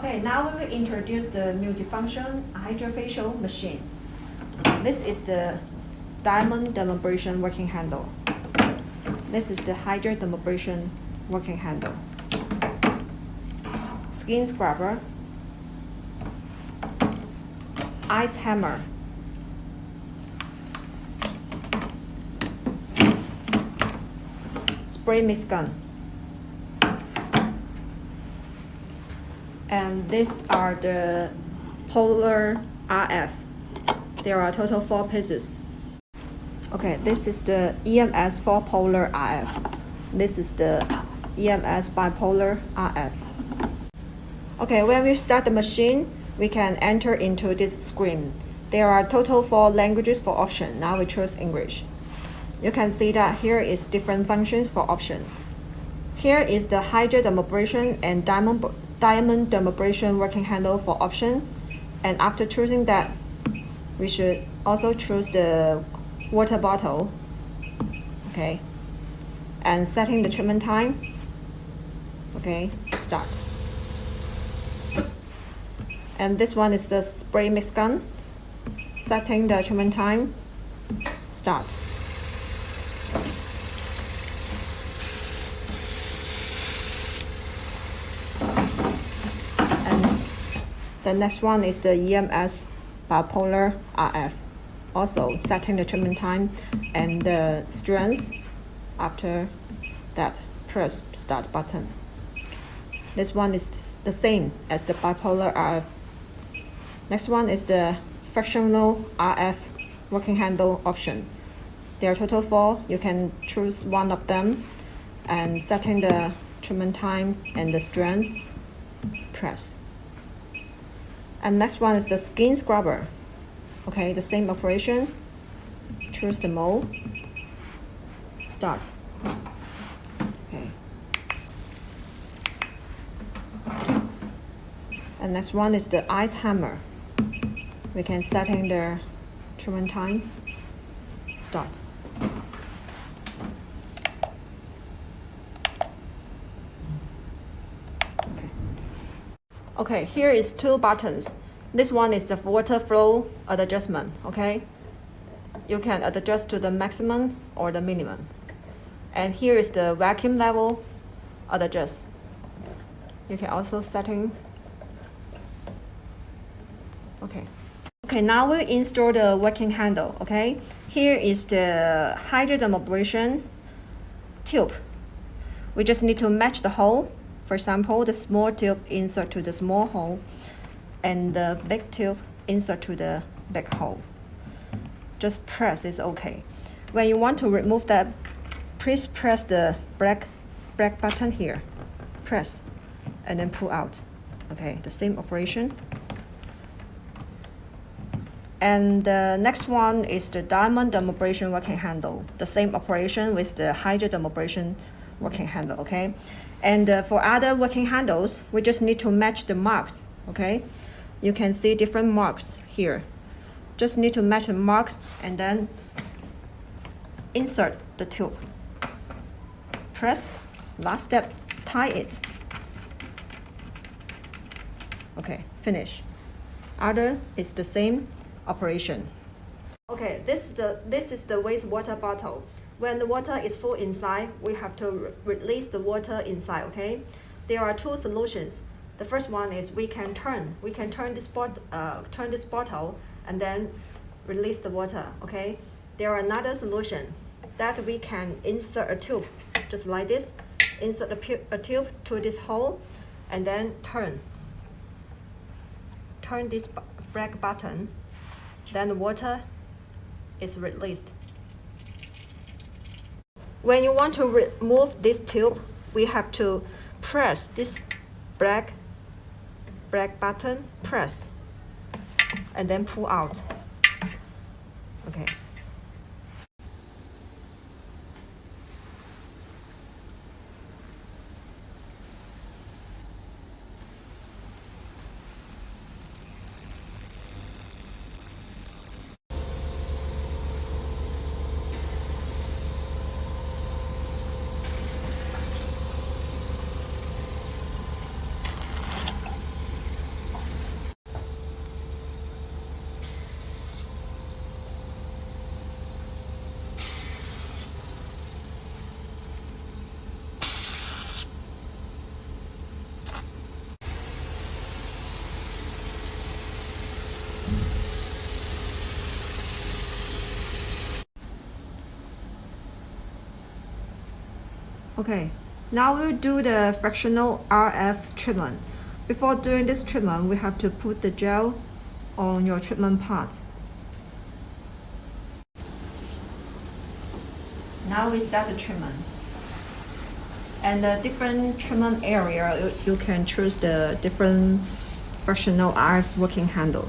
Okay, now we will introduce the multifunction hydrofacial machine. This is the diamond dermabrasion working handle. This is the hydrodermabrasion working handle. Skin scrubber, ice hammer, spray mist gun, and these are the polar RF. There are total 4 pieces. Okay, this is the EMS 4 polar RF. This is the EMS bipolar RF. Okay, when we start the machine, we can enter into this screen. There are total 4 languages for option. Now we choose English. You can see that here is different functions for option. Here is the hydrodermabrasion and diamond dermabrasion working handle for option. And after choosing that, we should also choose the water bottle. Okay. And setting the treatment time. Okay, start. And this one is the spray mist gun. Setting the treatment time. Start. And the next one is the EMS bipolar RF. Also setting the treatment time and the strength. After that, press start button. This one is the same as the bipolar RF. Next one is the fractional RF working handle option. There are total 4. You can choose one of them and setting the treatment time and the strength, press. And next one is the skin scrubber. Okay, the same operation. Choose the mode. Start. Okay. And next one is the ice hammer. We can set in the treatment time. Start. Okay, here is 2 buttons. This one is the water flow adjustment. Okay, you can adjust to the maximum or the minimum. And here is the vacuum level adjust. You can also setting. Okay, now we install the working handle. Okay, here is the hydrodermabrasion tube. We just need to match the hole. For example, the small tube insert to the small hole, and the big tube insert to the big hole. Just press is okay. When you want to remove that, please press the black button here. Press and then pull out. Okay, the same operation. And the next one is the diamond dermabrasion working handle. The same operation with the hydrodermabrasion working handle. Okay, and for other working handles, we just need to match the marks. Okay, you can see different marks here. Just need to match the marks and then insert the tube. Press. Last step, tie it. Okay, finish. Other is the same operation. Okay, this is the wastewater bottle. When the water is full inside, we have to release the water inside. Okay, there are 2 solutions. The first one is we can turn this bottle and then release the water. Okay, there are another solution that we can insert a tube just like this. Insert a tube to this hole and then turn this black button. Then the water is released. When you want to remove this tube, we have to press this black button, press, and then pull out. Okay. Okay, now we'll do the fractional RF treatment. Before doing this treatment, we have to put the gel on your treatment part. Now we start the treatment. And the different treatment area, you can choose the different fractional RF working handle.